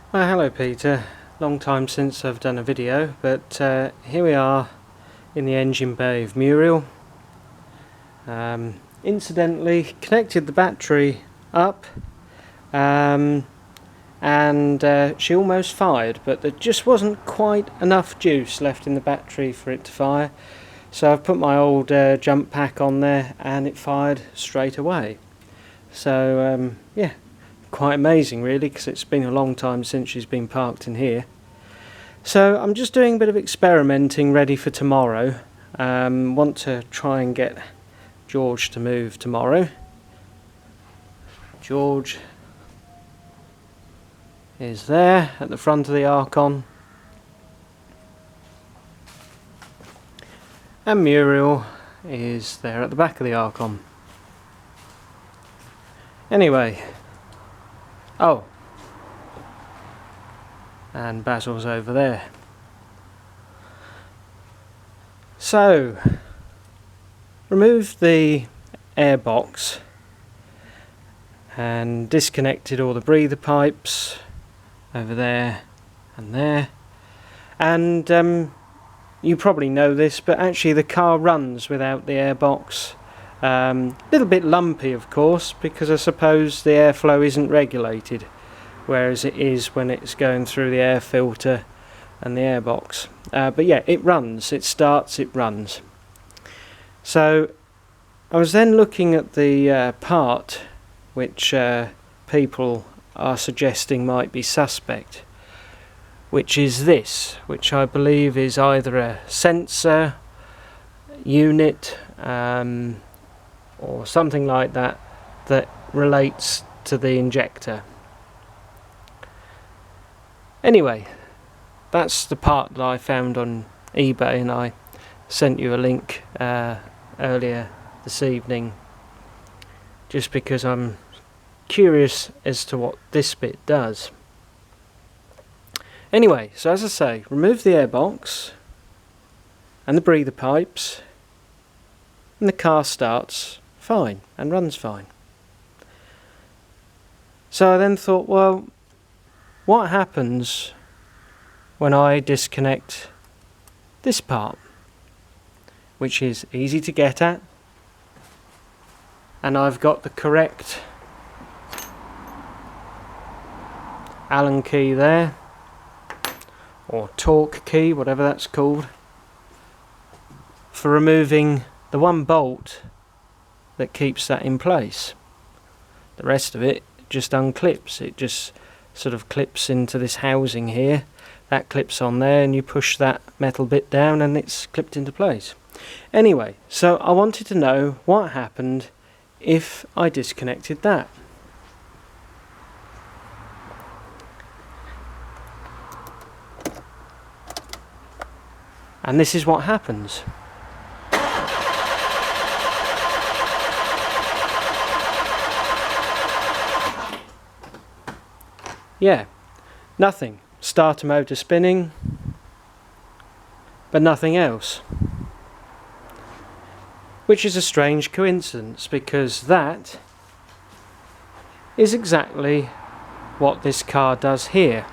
Well, hello Peter. Long time since I've done a video, but here we are in the engine bay of Muriel. Incidentally, connected the battery up and she almost fired, but there just wasn't quite enough juice left in the battery for it to fire. So I've put my old jump pack on there and it fired straight away. So yeah, quite amazing really, because it's been a long time since she's been parked in here. So I'm just doing a bit of experimenting ready for tomorrow. Want to try and get George to move tomorrow. George is there at the front of the Archon, and Muriel is there at the back of the Archon. Anyway, oh, and Basil's over there. So, removed the air box and disconnected all the breather pipes over there and there, and you probably know this, but actually the car runs without the air box. Little bit lumpy of course, because I suppose the airflow isn't regulated, whereas it is when it's going through the air filter and the airbox. But yeah, it runs, it starts, it runs. So I was then looking at the part which people are suggesting might be suspect, which is this, which I believe is either a sensor unit or something like that that relates to the injector. Anyway, that's the part that I found on eBay, and I sent you a link earlier this evening, just because I'm curious as to what this bit does. Anyway, so as I say, remove the airbox and the breather pipes, and the car starts fine and runs fine. So I then thought, well, what happens when I disconnect this part, which is easy to get at, and I've got the correct Allen key there, or torque key, whatever that's called, for removing the one bolt that keeps that in place. The rest of it just unclips. It just sort of clips into this housing here. That clips on there, and you push that metal bit down and it's clipped into place. Anyway, so I wanted to know what happened if I disconnected that. And this is what happens. Yeah, nothing. Starter motor spinning, but nothing else. Which is a strange coincidence, because that is exactly what this car does here.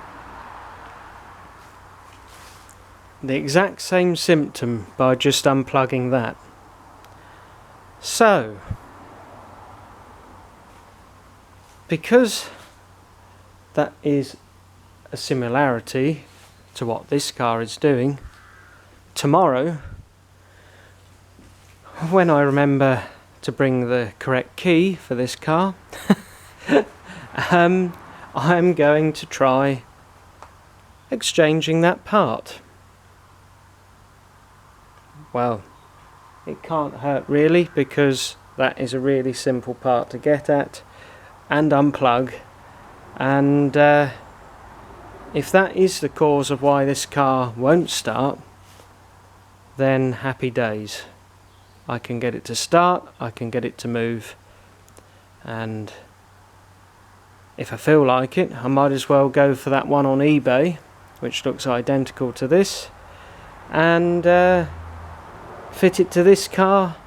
The exact same symptom by just unplugging that. So, because that is a similarity to what this car is doing, tomorrow, when I remember to bring the correct key for this car, I'm going to try exchanging that part. Well, it can't hurt really, because that is a really simple part to get at and unplug, and if that is the cause of why this car won't start, then happy days. I can get it to start, I can get it to move, and if I feel like it, I might as well go for that one on eBay, which looks identical to this, and fit it to this car,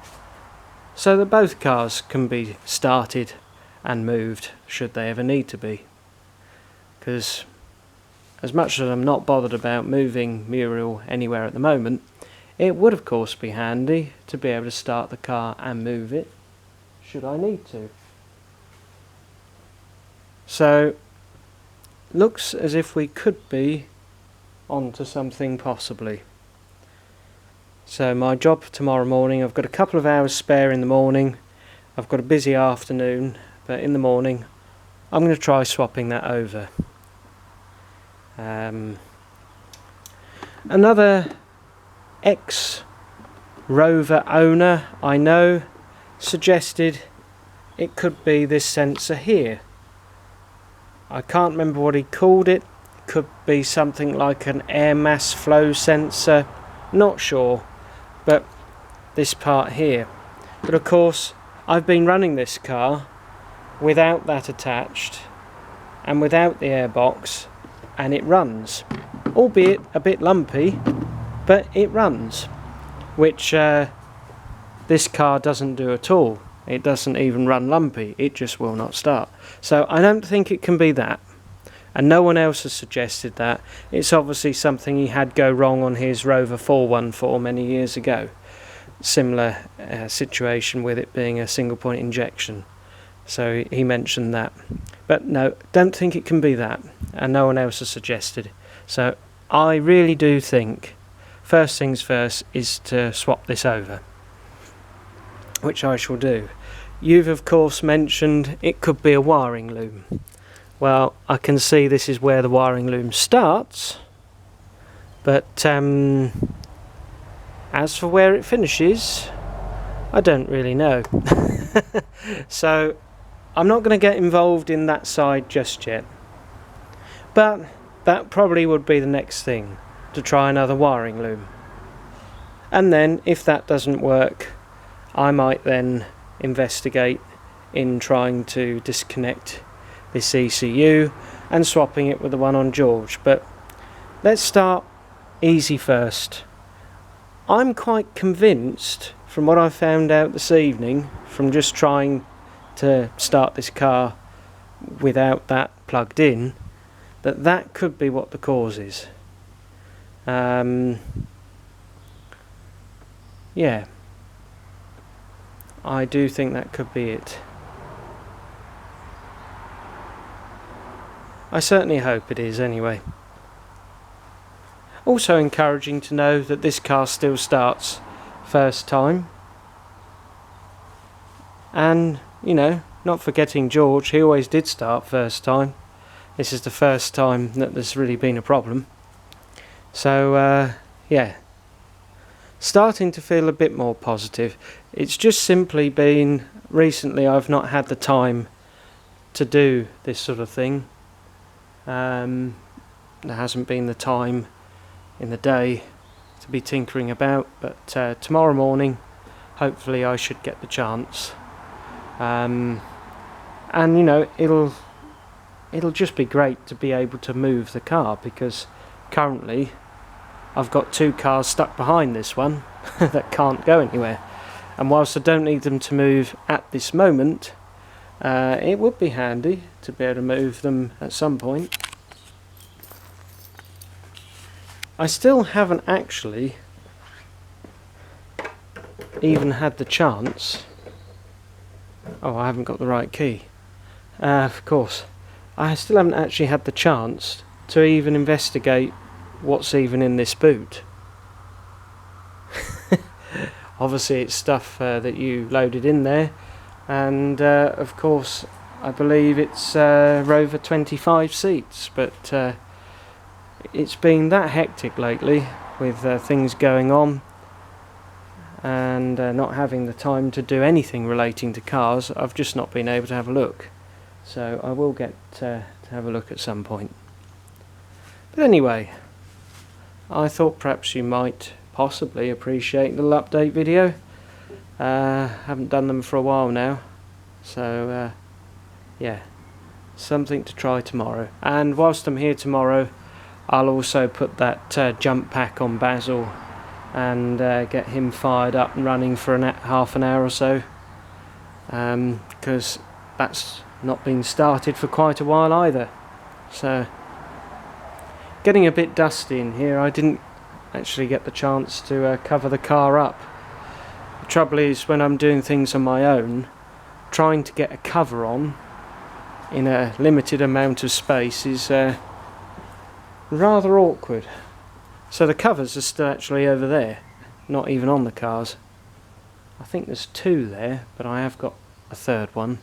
so that both cars can be started and moved should they ever need to be. Because as much as I'm not bothered about moving Muriel anywhere at the moment, it would of course be handy to be able to start the car and move it, should I need to. So, looks as if we could be onto something possibly. So my job tomorrow morning, I've got a couple of hours spare in the morning, I've got a busy afternoon, but in the morning I'm going to try swapping that over. Another ex-Rover owner I know suggested it could be this sensor here. I can't remember what he called it. It could be something like an air mass flow sensor, not sure, but this part here. But of course I've been running this car without that attached and without the airbox, and it runs, albeit a bit lumpy, but it runs, which this car doesn't do at all. It doesn't even run lumpy, it just will not start. So I don't think it can be that, and no one else has suggested that. It's obviously something he had go wrong on his Rover 414 many years ago. Similar situation with it being a single point injection. So he mentioned that. But no, don't think it can be that, and no one else has suggested. So I really do think first things first is to swap this over, which I shall do. You've of course mentioned it could be a wiring loom. Well, I can see this is where the wiring loom starts, but as for where it finishes, I don't really know. So I'm not going to get involved in that side just yet, but that probably would be the next thing, to try another wiring loom. And then if that doesn't work, I might then investigate in trying to disconnect this ECU and swapping it with the one on George. But let's start easy first. I'm quite convinced, from what I found out this evening from just trying to start this car without that plugged in, that that could be what the cause is. Yeah, I do think that could be it. I certainly hope it is anyway. Also encouraging to know that this car still starts first time. And, you know, not forgetting George, he always did start first time. This is the first time that there's really been a problem. So, yeah. Starting to feel a bit more positive. It's just simply been, recently I've not had the time to do this sort of thing. There hasn't been the time in the day to be tinkering about, but tomorrow morning hopefully I should get the chance. And you know, it'll just be great to be able to move the car, because currently I've got two cars stuck behind this one that can't go anywhere, and whilst I don't need them to move at this moment, it would be handy to be able to move them at some point. I still haven't actually even had the chance. Oh, I haven't got the right key. Of course. I still haven't actually had the chance to even investigate what's even in this boot. Obviously it's stuff that you loaded in there, and of course I believe it's Rover 25 seats, but it's been that hectic lately with things going on, and not having the time to do anything relating to cars. I've just not been able to have a look, so I will get to have a look at some point. But anyway, I thought perhaps you might possibly appreciate the little update video. Haven't done them for a while now, so yeah, something to try tomorrow. And whilst I'm here tomorrow, I'll also put that jump pack on Basil and get him fired up and running for half an hour or so, because that's not been started for quite a while either. So getting a bit dusty in here. I didn't actually get the chance to cover the car up. The trouble is, when I'm doing things on my own, trying to get a cover on in a limited amount of space is rather awkward. So the covers are still actually over there, not even on the cars. I think there's two there, but I have got a third one.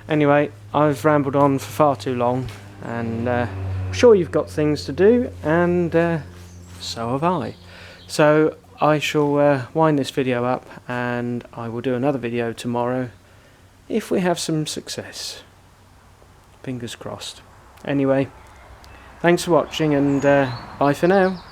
Anyway, I've rambled on for far too long, and I'm sure you've got things to do, and so have I. So I shall wind this video up, and I will do another video tomorrow if we have some success. Fingers crossed. Anyway, thanks for watching, and bye for now.